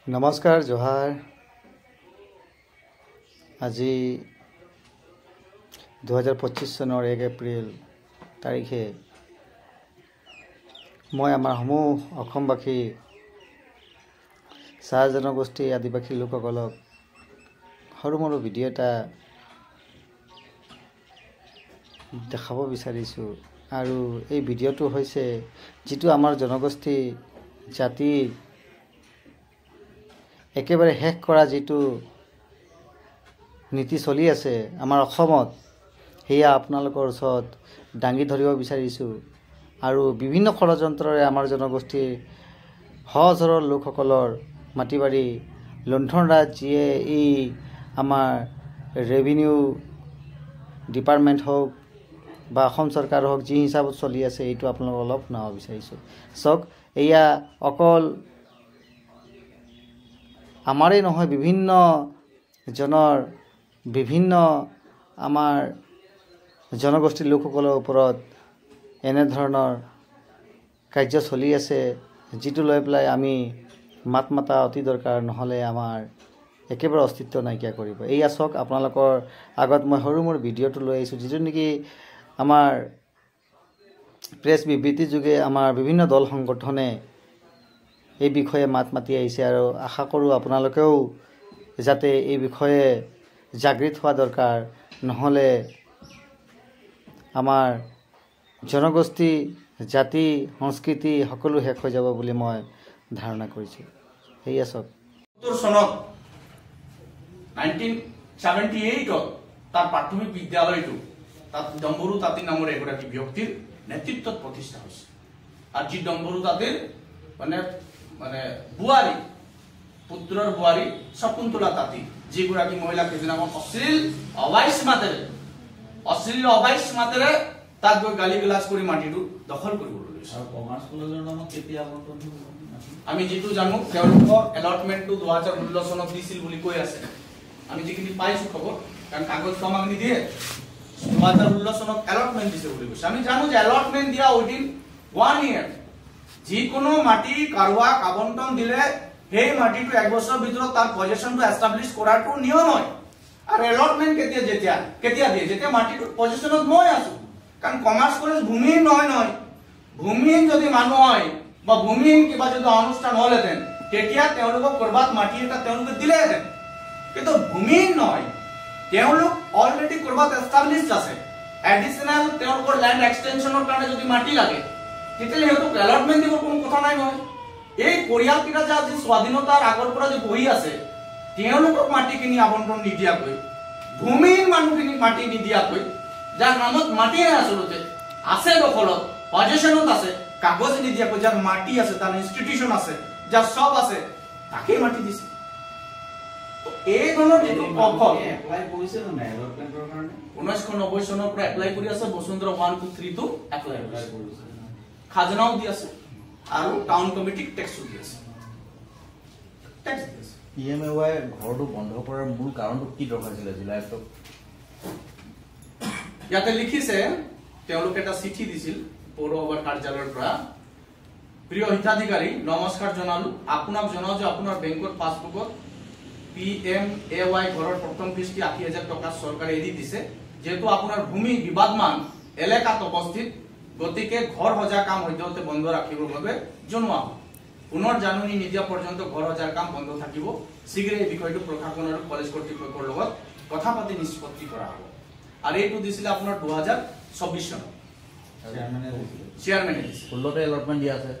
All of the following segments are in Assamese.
নমস্কাৰ জোহাৰ আজি 2025 চনৰ 1 এপ্ৰিল তাৰিখে মই আমাৰ সমূহ অসমবাসী চাহ জনগোষ্ঠী আদিবাসী লোকসকলক সৰু মৰু ভিডিঅ' এটা দেখাব বিচাৰিছোঁ আৰু এই ভিডিঅ'টো হৈছে যিটো আমাৰ জনগোষ্ঠী জাতি একেবাৰে শেষ কৰা যিটো নীতি চলি আছে আমাৰ অসমত হেয়া আপোনালোকৰ ওচৰত দাঙি ধৰিব বিচাৰিছোঁ আৰু বিভিন্ন ষড়যন্ত্ৰৰে আমাৰ জনগোষ্ঠীৰ সহজ সৰল লোকসকলৰ মাটি বাৰী লুণ্ঠন ৰাজ যিয়ে এই আমাৰ ৰেভিনিউ ডিপাৰ্টমেণ্ট হওক বা অসম চৰকাৰ হওক যি হিচাপত চলি আছে এইটো আপোনালোকক অলপ জনাব বিচাৰিছোঁ চাওক এয়া অকল আমাৰে নহয় বিভিন্ন জনৰ বিভিন্ন আমাৰ জনগোষ্ঠীৰ লোকসকলৰ ওপৰত এনে ধৰণৰ কাৰ্য চলি আছে যিটো লৈ পেলাই আমি মাত মাতা অতি দৰকাৰ নহ'লে আমাৰ একেবাৰে অস্তিত্ব নাইকিয়া কৰিব এয়া চাওক আপোনালোকৰ আগত মই সৰু মোৰ ভিডিঅ'টো লৈ আহিছোঁ যিটো নেকি আমাৰ প্ৰেছ বিবৃতি যোগে আমাৰ বিভিন্ন দল সংগঠনে এই বিষয়ে মাত মাতি আহিছে আৰু আশা কৰোঁ আপোনালোকেও যাতে এই বিষয়ে জাগৃত হোৱা দৰকাৰ নহ'লে আমাৰ জনগোষ্ঠী জাতি সংস্কৃতি সকলো শেষ হৈ যাব বুলি মই ধাৰণা কৰিছোঁ সেয়া চাওক 70 চনত 1978 তাৰ প্ৰাথমিক বিদ্যালয়টো তাত ডম্বৰু তাঁতী নামৰ এগৰাকী ব্যক্তিৰ নেতৃত্বত প্ৰতিষ্ঠা হৈছে আৰু যি ডম্বৰু তাঁতীৰ মানে বুৱাৰী পুত্ৰৰ বুৱাৰী শকুন্তলা তাঁতী যিগৰাকী মহিলা কেইদিনমান অশ্লীল অবাইচ মাতেৰে তাত গৈ গালি গালাজ কৰি মাটিটো দখল কৰিবলৈ লৈছে আৰু কমাৰ্চ কলেজৰ নামত কেতিয়া আবণ্টন আমি যেটো জানো তেওঁলোকৰ এলটমেন্টটো 2016 চনত দিছিল বুলি কৈ আছে আমি যিখিনি পাইছো খবৰ কাৰণ কাগজ আমাক নিদিয়ে 2016 চনত এলটমেন্ট দিছে বুলি কৈছে আমি জানো যে এলটমেন্ট দিয়া উইদিন 1 ইয়াৰ যিকোনো মাটি কাৰোবাক আবণ্টন দিলে সেই মাটিটো এক বছৰৰ ভিতৰত তাৰ পজিশনটো এস্টাবলিশ কৰাটো নিয়ম হয় আৰু এলটমেন্ট কেতিয়া দিয়ে যেতিয়া মাটিটো পজিশনত মই আছো কাৰণ কমাৰ্চ কলেজ ভূমিহীন নহয় ভূমিহীন যদি মানুহ হয় বা ভূমিহীন কিবা যদি অনুষ্ঠান হলহেঁতেন তেতিয়া তেওঁলোকক কৰবাত মাটি এটা তেওঁলোকে দিলেহেঁতেন কিন্তু ভূমিহীন নহয় তেওঁলোক অলৰেডি কৰবাত এস্টাবলিশ আছে এডিশনাল তেওঁলোকৰ ল্যান্ড এক্সটেনশনৰ কাৰণে যদি মাটি লাগে তেতিয়া হেতু এলটমেন্ট দিব কোনো কথা নাই নহয় এই পৰিয়ালকিটা যে স্বাধীনতাৰ আগৰ পৰা যে বহি আছে তেওঁলোকক মাটি কিনি আবণ্টন নিদিয়াকৈ ভূমিহীন মানুহখিনি মাটি নিদিয়াকৈ যাৰ নামত মাটি আচলতে আছে দখলত পজিশনত আছে কাগজ নিদিয়াকৈ যাৰ মাটি আছে তাৰ ইনষ্টিটিউচন আছে যাৰ সব আছে তাকে মাটি দিছে এই ধৰণৰ যেটো কখন এপ্লাই কৰিছে না এলটমেন্টৰ কাৰণে 1990 চনৰ পৰা এপ্লাই কৰি আছে বসুন্ধৰা 1 2 3 টো এপ্লাই কৰিছে খাজনাও দি আছে আৰু টাউন কমিটিক টেক্সও দি আছে টেক্স দি আছে পিএমএৱাই ঘৰটো বন্ধ কৰাৰ মূল কাৰণটো কি দৰকাৰ আছিল জিলাটো ইয়াতে লিখিছে তেওঁলোকে এটা চিঠি দিছিল পৌৰসভাৰ কাৰ্যালয়ৰ পৰা প্ৰিয় হিতাধিকাৰী নমস্কাৰ জনালো আপোনাক জনাও যে আপোনাৰ বেংকৰ পাছবুকত পিএমএৱাই ঘৰৰ প্ৰথম কিস্তি 80000 টকা চৰকাৰে এৰি দিছে যেহেতু আপোনাৰ ভূমি বিবাদমান এলেকাত অৱস্থিত গতিকে ঘৰ হজা কাম সদ্যহতে বন্ধ ৰাখিবৰ বাবে জনোৱা পুনৰ জাননী নিদিয়া পৰ্যন্ত ঘৰ হজাৰ কাম বন্ধ থাকিব শীঘ্ৰে এই বিষয়টো প্ৰশাসন আৰু কলেজ কৰ্তৃপক্ষৰ লগত কথা পাতি নিষ্পত্তি কৰা হ'ব আৰু এইটো দিছিল আপোনাৰ 2024 চনত চেয়াৰমেনে দিছিল 16তে এলটমেন্ট দিয়া আছে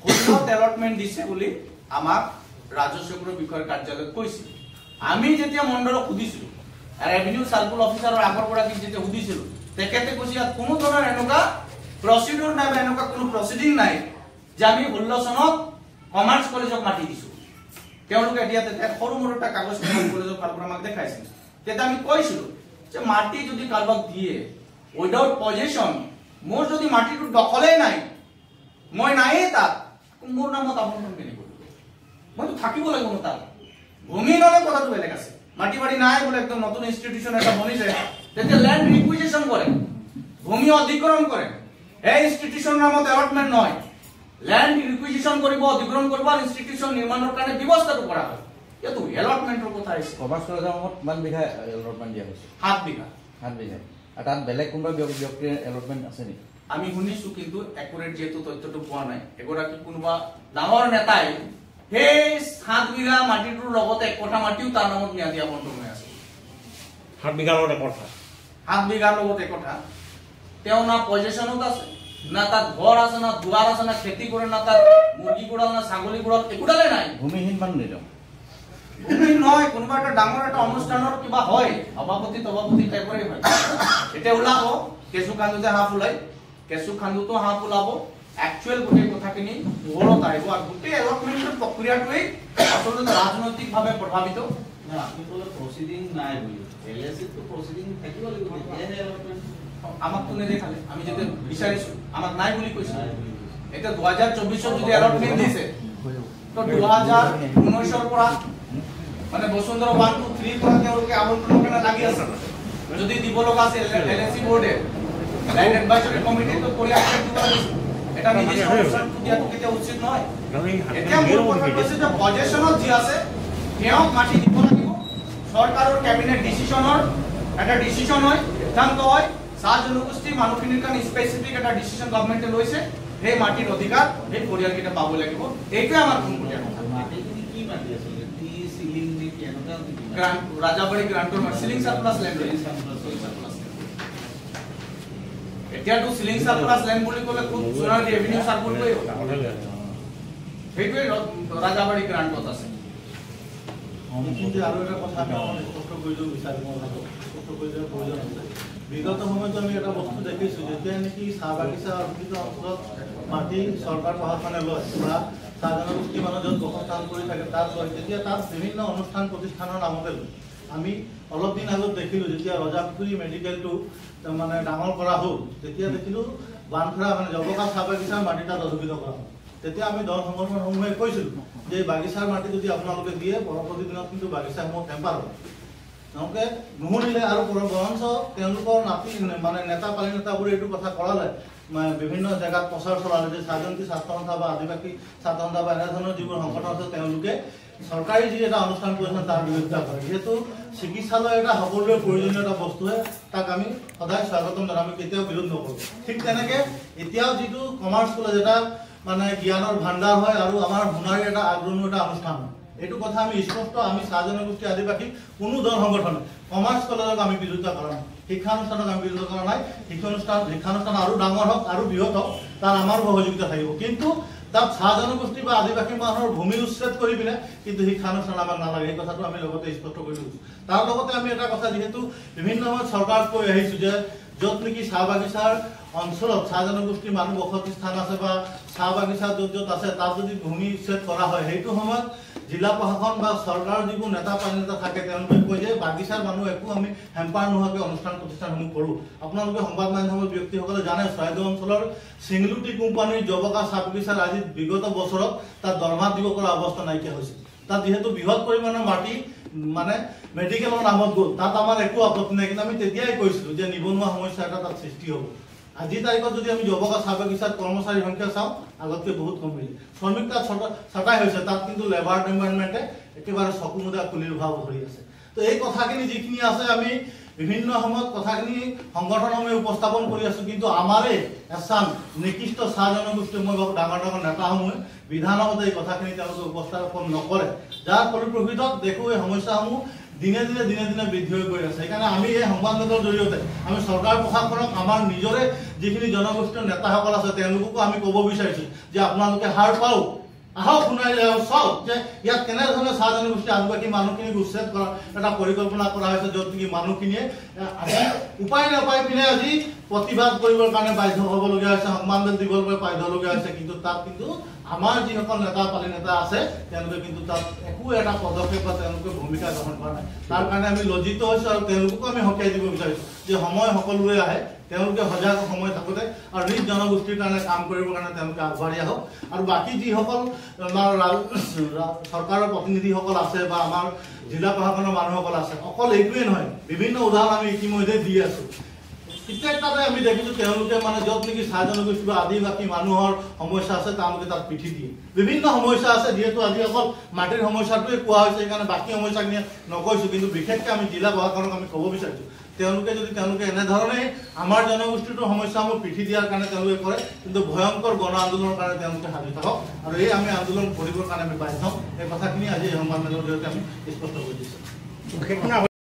16ত এলটমেন্ট দিছে বুলি আমাক ৰাজস্ব বিষয়ৰ কাৰ্যালয়ত কৈছিল আমি যেতিয়া মণ্ডলক সুধিছিলো ৰেভিনিউ সাৰ্কুল অফিচাৰৰ আগৰ পৰা যেতিয়া সুধিছিলো তেখেতে কৈছিল কোনো ধৰণৰ এনেকুৱা প্ৰসিডিউৰ নাই বা এনেকুৱা কোনো প্ৰসিডিং নাই যে আমি 16 চনত কমাৰ্চ কলেজক মাটি দিছো তেওঁলোকে এতিয়া সৰু মৰু এটা কাগজ কলেজৰ ফালৰ পৰা আমাক দেখাইছিল তেতিয়া আমি কৈছিলো যে মাটি যদি কাৰোবাক দিয়ে উইদাউট পজিশন মোৰ যদি মাটিটো দখলেই নাই মই নাই তাত মোৰ নামত আবণ্টন কেনে কৰিব মইতো থাকিব লাগিব তাত ভূমি নলে কথাটো বেলেগ আছে মাটি বাৰী নাই বোলে একদম নতুন ইনষ্টিটিউচন এটা বনিছে তেতিয়া ল্যান্ড ৰিকুইজিশন কৰে ভূমি অধিগ্ৰহণ কৰে এই ইনষ্টিটিউচন নামত এলটমেন্ট নহয় ল্যান্ড ৰিকুইজিশন কৰিব অধিগ্ৰহণ কৰিব আৰু ইনষ্টিটিউচন নিৰ্মাণৰ কাৰণে ব্যৱস্থাটো কৰা হয় এটো এলটমেন্টৰ কথা আছে কমাৰ্চ কলেজৰ মত মান বিঘা এলটমেন্ট দিয়া হৈছে 7 বিঘা আৰু তাত বেলেগ কোনবা ব্যক্তিৰ এলটমেন্ট আছে নেকি আমি শুনিছো কিন্তু একুৰেট যেটো তথ্যটো পোৱা নাই এগৰাকী কোনবা ডাঙৰ নেতাই সেই 7 বিঘা মাটিটোৰ লগতে এক কঠা মাটিও তাৰ নামত ম্যাদি আবণ্টন হৈ আছে 7 বিঘাৰ লগতে কথা 7 বিঘাৰ লগতে কথা তেও না পজিশনত আছে না তাত ঘৰ আছে না দুৱাৰ আছে না খেতি কৰে না তাত মুৰ্গী গুড়াল না ছাগলী গুড়াল একোডালে নাই ভূমিহীন মানুহ নিজ ভূমি নহয় কোনোবা এটা ডাঙৰ এটা অনুষ্ঠানৰ কিবা হয় সভাপতি টাইপৰে হয় এটা ওলাব কেঁচু খান্দুতে হাফ ওলাই কেঁচু খান্দুতো হাফ ওলাব একচুৱেল গোটেই কথাখিনি ওপৰত আহিব আৰু গোটেই এলটমেন্টৰ প্ৰক্ৰিয়াটোৱে আচলতে ৰাজনৈতিকভাৱে প্ৰভাৱিত না আপনি বলে প্ৰসিডিং নাই বলি এলএসি তো প্ৰসিডিং থাকিব লাগিব তেতিয়াহে এলটমেন্ট আমাক তো নেদেখালে আমি যদি বিচাৰিছো আমাক নাই বুলি কৈছে এটা 2024 যদি এলটমেন্ট দিছে তো 2019 পৰা মানে বসুন্ধৰা 1 2 3 পৰা তেওঁলোকে আবণ্টনৰ কাৰণে লাগি আছে যদি দিব লগা আছে এলএসি বোৰ্ডে লাইন এডভাইজৰি কমিটি তো কৰি আছে দিব লাগিছে এটা নিৰ্দিষ্ট অনুষ্ঠানটো দিয়াটো কেতিয়া উচিত নহয় এতিয়া মোৰ কথা কৈছে যে পজিশনত যি আছে তেওঁক মাটি দিব লাগিব চৰকাৰৰ কেবিনেট ডিসিশনৰ এটা ডিসিশন হয় সিদ্ধান্ত হয় সাত জনগোষ্ঠীৰ মানুহখিনিৰ কাৰণে স্পেসিফিক এটা ডিসিশন গভৰ্ণমেণ্টে লৈছে সেই মাটিৰ অধিকাৰ সেই পৰিয়ালকেইটা পাব লাগিব এইটোৱে আমাৰ কোনকুটীয়া কথা মাটিখিনি কি মাটি আছে টি সিলিং নে কেনেকা গ্ৰান্ট ৰাজাবাৰী গ্ৰান্টৰ সিলিং সাৰপ্লাস ল্যান্ড এতিয়াটো সিলিং সাৰপ্লাস ল্যান্ড বুলি ক'লে খুব সোনাৰ ৰেভিনিউ সাৰ্কুলটোৱে সেইটোৱে ৰাজাবাৰী গ্ৰান্টত আছে কিন্তু আৰু এটা কথা আমি স্পষ্ট কৰিব বিচাৰিম প্ৰয়োজন আছে বিগত সময়ত আমি এটা বস্তু দেখিছো যেতিয়া নেকি চাহ বাগিচা অধিকৃত অঞ্চলত মাটি চৰকাৰ প্ৰশাসনে লয় বা চাহ জনগোষ্ঠী মানুহ য'ত বসস্থান কৰি থাকে তাত লয় তেতিয়া তাত বিভিন্ন অনুষ্ঠান প্ৰতিষ্ঠানৰ নামতে লয় আমি অলপ দিন আগত দেখিলো যেতিয়া ৰজাপুখুৰী মেডিকেলটো মানে ডাঙৰ কৰা হ'ল তেতিয়া দেখিলো বানখৰা মানে জবকা চাহ বাগিচাৰ মাটি তাত অধিকৃত কৰা হ'ল তেতিয়া আমি দল সংগঠনসমূহে কৈছিলো যে বাগিচাৰ মাটি যদি আপোনালোকে দিয়ে পৰৱৰ্তী দিনত কিন্তু বাগিচাসমূহ টেম্পাৰ হয় তেওঁলোকে নুশুনিলে আৰু বৰঞ্চ তেওঁলোকৰ নাতি মানে নেতা পালি নেতাবোৰে এইটো কথা কৰালে বিভিন্ন জেগাত প্ৰচাৰ চলালে যে স্বাধীনতা ছাত্ৰ সন্থা বা আদিবাসী ছাত্ৰ সন্থা বা এনেধৰণৰ যিবোৰ সংগঠন আছে তেওঁলোকে চৰকাৰী যি এটা অনুষ্ঠান কৰিছে তাৰ বিৰোধিতা কৰে যিহেতু চিকিৎসালয় এটা সকলোৰে প্ৰয়োজনীয় এটা বস্তুহে তাক আমি সদায় স্বাগতম জনাম আমি কেতিয়াও বিৰোধ নকৰোঁ ঠিক তেনেকৈ এতিয়াও যিটো কমাৰ্চ কলেজ এটা মানে জ্ঞানৰ ভাণ্ডাৰ হয় আৰু আমাৰ সোণাৰীৰ এটা আগ্ৰহী এটা অনুষ্ঠান হয় এইটো কথা আমি স্পষ্ট আমি চাহ জনগোষ্ঠী আদিবাসী কোনো দল সংগঠনে কমাৰ্চ কলেজক আমি বিৰোধিতা কৰা নাই শিক্ষানুষ্ঠানক আমি বিৰোধিতা কৰা নাই শিক্ষানুষ্ঠান আৰু ডাঙৰ হওক আৰু বৃহৎ হওক তাৰ আমাৰ সহযোগিতা থাকিব কিন্তু তাত চাহ জনগোষ্ঠী বা আদিবাসী মানুহৰ ভূমি উচ্ছেদ কৰি পিনে কিন্তু শিক্ষানুষ্ঠান আমাক নালাগে এই কথাটো আমি লগতে স্পষ্ট কৰি দিছোঁ তাৰ লগতে আমি এটা কথা যিহেতু বিভিন্ন সময়ত চৰকাৰক কৈ আহিছোঁ যে য'ত নেকি চাহ বাগিচাৰ অঞ্চলত চাহ জনগোষ্ঠীৰ মানুহ বসতি স্থান আছে বা চাহ বাগিচা য'ত আছে তাত যদি ভূমি উচ্ছেদ কৰা হয় সেইটো সময়ত জিলা প্ৰশাসন বা চৰকাৰৰ যিবোৰ নেতা পানী নেতা থাকে তেওঁলোকে কয় যে বাগিচাৰ মানুহ একো আমি হেম্পাৰ নোহোৱাকৈ অনুষ্ঠান প্ৰতিষ্ঠানসমূহ কৰোঁ আপোনালোকে সংবাদ মাধ্যমৰ ব্যক্তিসকলে জানে চৰাইদেউ অঞ্চলৰ চিংলুটি কোম্পানীৰ জবকা চাহ বাগিচাৰ আজি বিগত বছৰত তাত দৰমহা দিব পৰা অৱস্থা নাইকিয়া হৈছে তাত যিহেতু বৃহৎ পৰিমাণৰ মাটি মানে মেডিকেলৰ নামত গ'ল তাত আমাৰ একো আপত্তি নাই কিন্তু আমি তেতিয়াই কৈছিলোঁ যে নিবনুৱা সমস্যা এটা তাত সৃষ্টি হ'ব আজি তাৰিখত যদি আমি জবকা চাহ বাগিচাত কৰ্মচাৰীৰ সংখ্যা চাওঁ আগতকৈ বহুত কমিলে শ্ৰমিক তাত ছটাই হৈছে তাত কিন্তু লেবাৰ ডিপাৰ্টমেণ্টে একেবাৰে চকুমুদা খুলিৰ ভাৱ ধৰি আছে তো এই কথাখিনি যিখিনি আছে আমি বিভিন্ন সময়ত কথাখিনি সংগঠনসমূহে উপস্থাপন কৰি আছোঁ কিন্তু আমাৰে এচাম নিকৃষ্ট চাহ জনগোষ্ঠী মই ভাবোঁ ডাঙৰ ডাঙৰ নেতাসমূহে বিধানসভাত এই কথাখিনি তেওঁলোকে উপস্থাপন নকৰে যাৰ পৰিপ্ৰেক্ষিতত দেখোঁ এই সমস্যাসমূহ দিনে দিনে বৃদ্ধি হৈ গৈ আছে সেইকাৰণে আমি এই সংবাদমেলৰ জৰিয়তে আমি চৰকাৰ প্ৰশাসনক আমাৰ নিজৰে যিখিনি জনগোষ্ঠীয় নেতাসকল আছে তেওঁলোককো আমি ক'ব বিচাৰিছোঁ যে আপোনালোকে হাৰ পাওক আহক শুনাই চাওক যে ইয়াত কেনেধৰণে চাহ জনগোষ্ঠী আদিবাসী মানুহখিনিক উচ্ছেদ কৰাৰ এটা পৰিকল্পনা কৰা হৈছে য'ত নেকি মানুহখিনিয়ে আজি উপায় নাপাই পিনে আজি প্ৰতিবাদ কৰিবৰ কাৰণে বাধ্য হ'বলগীয়া হৈছে সংবাদ দিবলৈ বাধ্য হ'বলগীয়া হৈছে কিন্তু তাত কিন্তু আমাৰ যিসকল নেতা পালি নেতা আছে তেওঁলোকে কিন্তু তাত একো এটা পদক্ষেপ বা তেওঁলোকে ভূমিকা গ্ৰহণ কৰা নাই তাৰ কাৰণে আমি লজ্জিত হৈছোঁ আৰু তেওঁলোককো আমি সকীয়াই দিব বিচাৰিছোঁ যে সময় সকলোৱে আহে তেওঁলোকে সজাগ সময় থাকোঁতে আৰু নিজ জনগোষ্ঠীৰ কাৰণে কাম কৰিবৰ কাৰণে তেওঁলোকে আগবাঢ়ি আহক আৰু বাকী যিসকল আমাৰ চৰকাৰৰ প্ৰতিনিধিসকল আছে বা আমাৰ জিলা প্ৰশাসনৰ মানুহসকল আছে অকল এইটোৱেই নহয় বিভিন্ন উদাহৰণ আমি ইতিমধ্যে দি আছোঁ প্ৰত্যেকটাতে আমি দেখিছোঁ তেওঁলোকে মানে য'ত নেকি চাহ জনগোষ্ঠী বা আদিবাসী মানুহৰ সমস্যা আছে তেওঁলোকে তাত পিঠি দিয়ে বিভিন্ন সমস্যা আছে যিহেতু আজি অকল মাটিৰ সমস্যাটোৱে কোৱা হৈছে সেইকাৰণে বাকী সমস্যাখিনি নকৈছোঁ কিন্তু বিশেষকৈ আমি জিলা প্ৰশাসনক আমি ক'ব বিচাৰিছোঁ তেওঁলোকে এনেধৰণে আমাৰ জনগোষ্ঠীটোৰ সমস্যাসমূহ পিঠি দিয়াৰ কাৰণে তেওঁলোকে কৰে কিন্তু ভয়ংকৰ গণ আন্দোলনৰ কাৰণে তেওঁলোকে সাজু থাকক আৰু এই আমি আন্দোলন কৰিবৰ কাৰণে আমি বাধ্য এই কথাখিনি আজি এই সংবাদমেলৰ জৰিয়তে আমি স্পষ্ট কৰি দিছোঁ